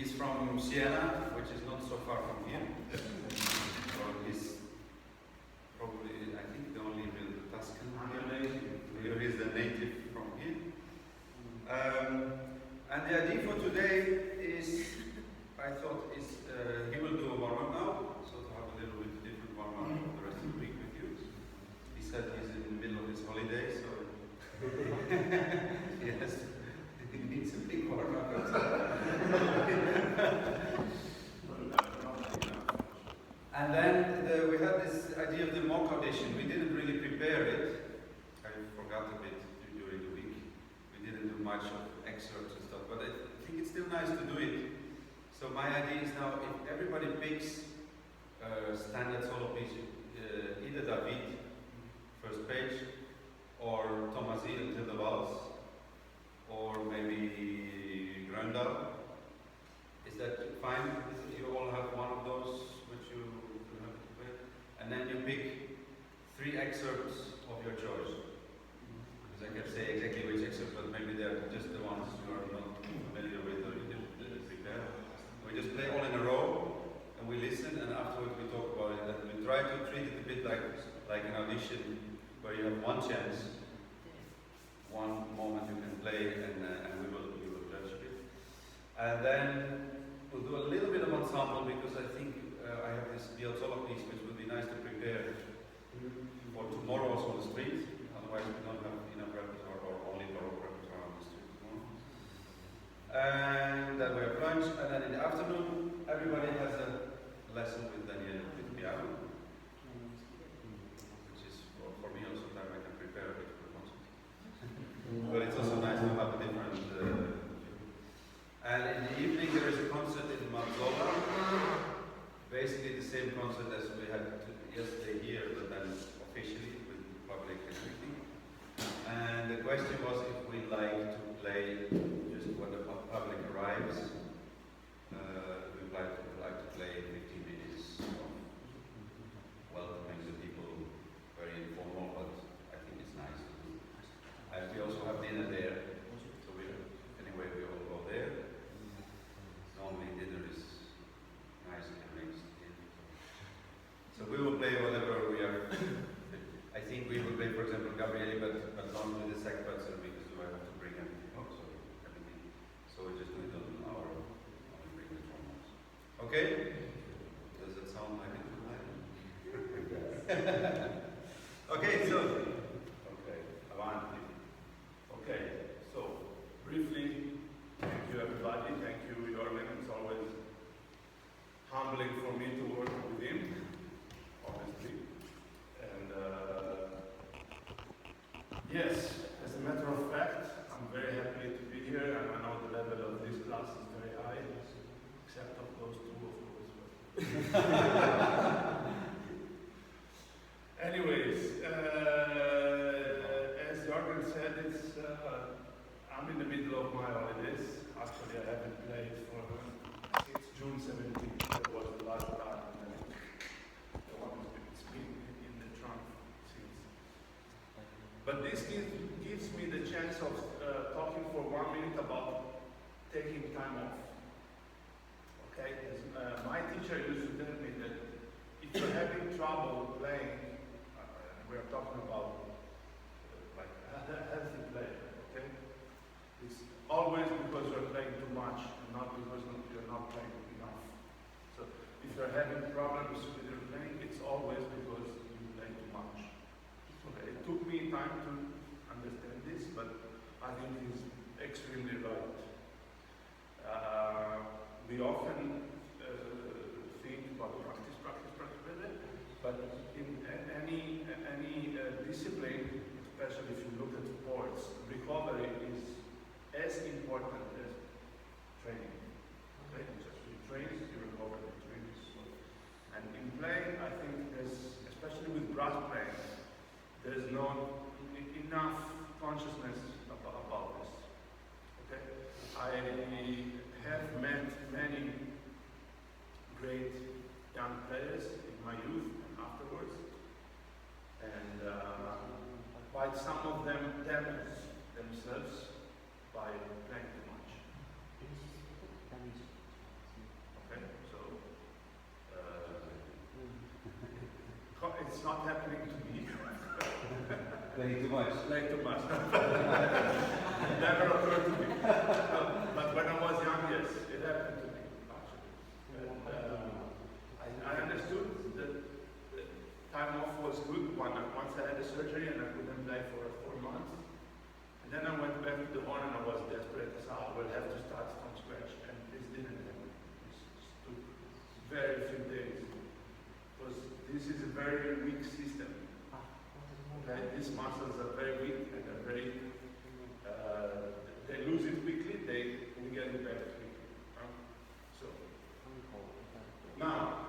He's from Siena, which is not so far from here. So he's probably, I think, the only real Tuscan. He's the native from here. And the idea for today is, I thought, he will do a warm-up now, so to have a little bit different warm-up for the rest of the week with you. He said he's in the middle of his holiday, so he needs a big warm-up. And then we had this idea of the mock audition. We didn't really prepare it. I forgot a bit during the week. We didn't do much of excerpts and stuff, but I think it's still nice to do it. So my idea is now, if everybody picks a standard solo piece, either David, first page, or Tomasi until the Waltz, or maybe Gröndal. Is that fine? You all have one of those which you have to play? And then you pick 3 excerpts of your choice. Because I can say exactly which excerpt, but maybe they're just the ones you are not familiar with or you didn't prepare. We just play all in a row, and we listen, and afterwards we talk about it. And we try to treat it a bit like an audition, where you have one chance, one moment you can play, and we will judge it. And then we'll do a little bit of ensemble, because I think I have this Piazzolla piece which would be nice to prepare for tomorrow also on the street. Otherwise we don't have enough repertoire, or only Baroque repertoire on the street tomorrow. And then we have lunch, and then in the afternoon everybody has a lesson with Daniel with piano, which is for me also time I can prepare a bit for the concert. But it's also nice to have a different and in the evening there is a concert in Mazzola, basically the same concert as we had yesterday here, but then officially with the public and everything. And the question was if we like to play just when the public arrives. We'd like to play 15 minutes of welcoming the people, very informal, but I think it's nice to do. And we also have dinner there, so we all go there. Normally dinner is nice and arranged. So we will play whatever we are. I think we will play, for example, Gabriele, but not with the sack button, because I have to bring everything up, so everything. So we just do it on our bring the drums. Okay? Does that sound like a good plan? Okay, so avanti. Okay, so briefly, thank you everybody, thank you Jorgen, it's always humbling for me to work with him, obviously. And yes, as a matter of fact, I'm very happy to be here, and I know the level of this class is very high, except of those two, of course. Anyways, as Jorgen said, I'm in the middle of my holidays. Actually, I haven't played since June 17th. That was the last time. The one it's been in the trunk since. But this gives me the chance of talking for 1 minute about taking time off. Okay? My teacher used to tell me that if you're having trouble playing, we're talking about like a healthy play, okay? It's always because you're playing too much, and not because you're not playing enough. So if you're having problems with your playing, it's always because you play too much. Okay, it took me time to understand this, but I think he's extremely right. We often think about practice, but in any discipline, especially if you look at sports, recovery is as important as training. Okay? Just you train, you recover, you train. And in playing, I think especially with brass playing, there's not enough consciousness about this. Okay? I have met many great young players in my youth and afterwards, and quite some of them damage themselves by playing too much. Playing too much. Play too much. Never occurred to me. But when I was young, yes, it happened to me, actually. And, I understood that time off was good once I had the surgery and I couldn't play for 4 months. And then I went back to the horn and I was desperate. So I will have to start from scratch. And this didn't happen. It took very few days. Because this is a very weak system. Okay? These muscles are very weak and are very, they lose it quickly, we get it back quickly. So, now,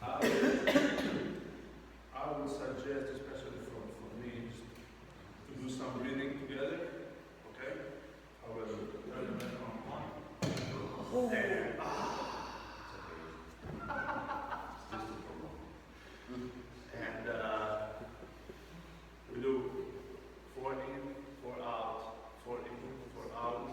I would suggest, especially for me, to do some breathing together. Okay? I will turn the back on. And, and we do 4 in, 4 out, 4 in, 4 out.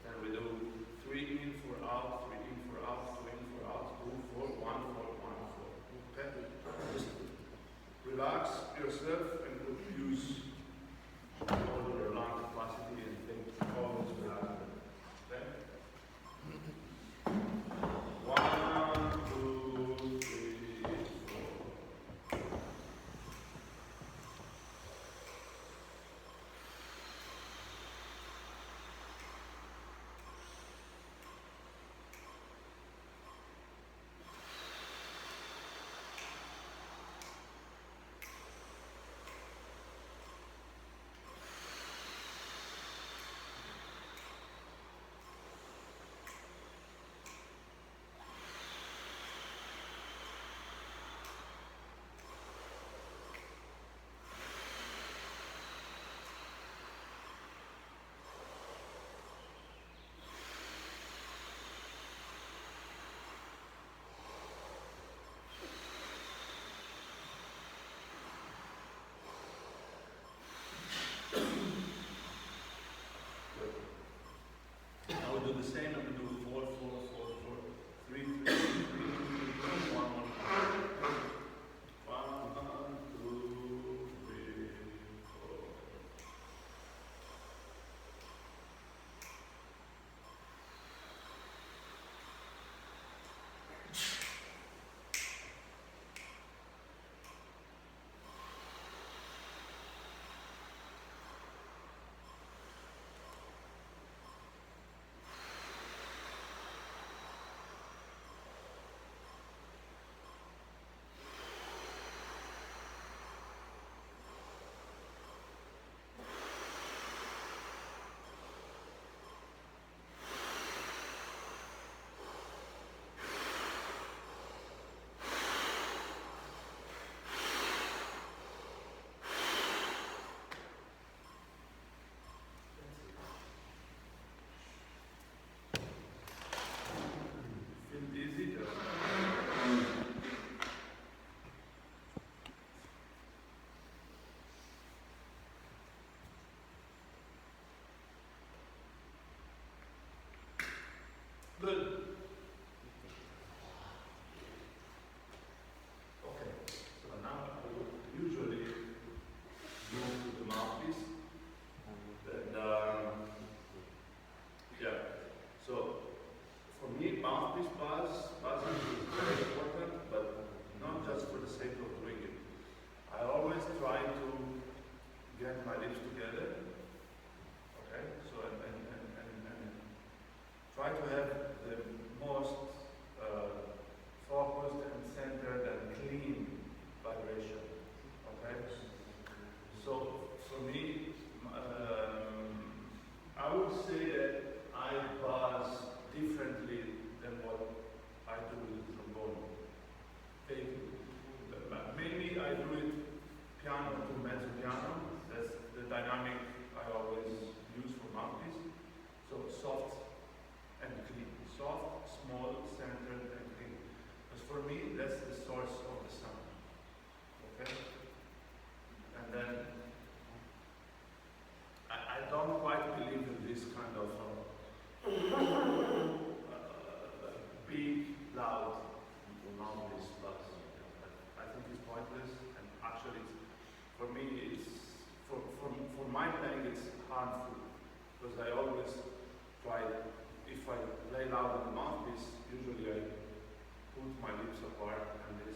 Then we do 3 in, 4 out, 3 in, 4 out, 2 in, 4 out, 2, 4, 1, 4, 1, 4. Okay? Just relax yourself and use all your lung capacity and think always relax. Okay? 1, 2, 3, 4. I will do the same. I will do 4, 4, 4, 4, 3, 3, 3, 3, 1, 1, 1. 1, 2, 3, 4. for me, for my playing, it's harmful because I always try. If I play loud on the mouthpiece, usually I put my lips apart and